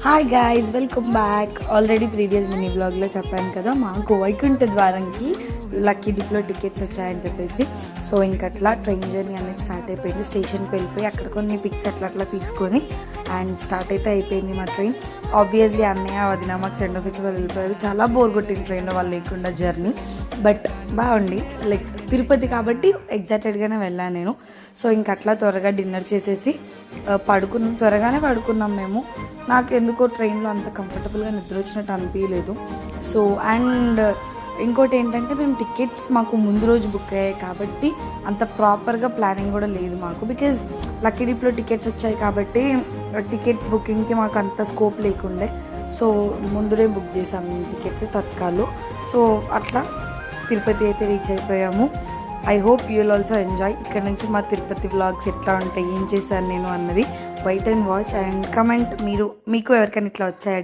Hi guys, welcome back. Already previous mini బ్లాగ్లో చెప్పాను కదా, మాకు వైకుంఠ ద్వారంకి లక్కీ డిప్లో టికెట్స్ వచ్చాయని చెప్పేసి. సో ఇంకట్లా ట్రైన్ జర్నీ అనేది స్టార్ట్ అయిపోయింది. స్టేషన్కి వెళ్ళిపోయి అక్కడ కొన్ని పిక్స్ అట్లా తీసుకొని అండ్ స్టార్ట్ అయితే అయిపోయింది మా ట్రైన్. ఆబ్వియస్లీ అన్నయ్య వదిన మాకు సెండ్ ఆఫ్ ఇచ్చి వాళ్ళు వెళ్ళిపోయారు. చాలా బోర్ కొట్టింది ట్రైన్లో వాళ్ళు లేకుండా జర్నీ. బట్ బాగుంది, లైక్ తిరుపతి కాబట్టి ఎగ్జైటెడ్గానే వెళ్ళాను నేను. సో ఇంకట్లా త్వరగా డిన్నర్ చేసేసి త్వరగానే పడుకున్నాం మేము. నాకు ఎందుకో ట్రైన్లో అంత కంఫర్టబుల్గా నిద్ర వచ్చినట్టు అనిపించలేదు. సో అండ్ ఇంకోటి ఏంటంటే, మేము టికెట్స్ మాకు ముందు రోజు బుక్ అయ్యాయి కాబట్టి అంత ప్రాపర్గా ప్లానింగ్ కూడా లేదు మాకు. బికాజ్ లక్కీ డిప్లో టికెట్స్ వచ్చాయి కాబట్టి టికెట్స్ బుకింగ్కి మాకు అంత స్కోప్ లేకుండే. సో ముందురే బుక్ చేసాము మేము టికెట్స్ తత్కాల్లో. సో అట్లా తిరుపతి అయితే రీచ్ అయిపోయాము. I hope you will also enjoy. ఇక్కడ నుంచి మా తిరుపతి వ్లాగ్స్ ఎట్లా ఉంటాయి, ఏం చేశాను నేను అన్నది. Wait and watch and comment. మీకు ఎవరికైనా ఇట్లా వచ్చాయి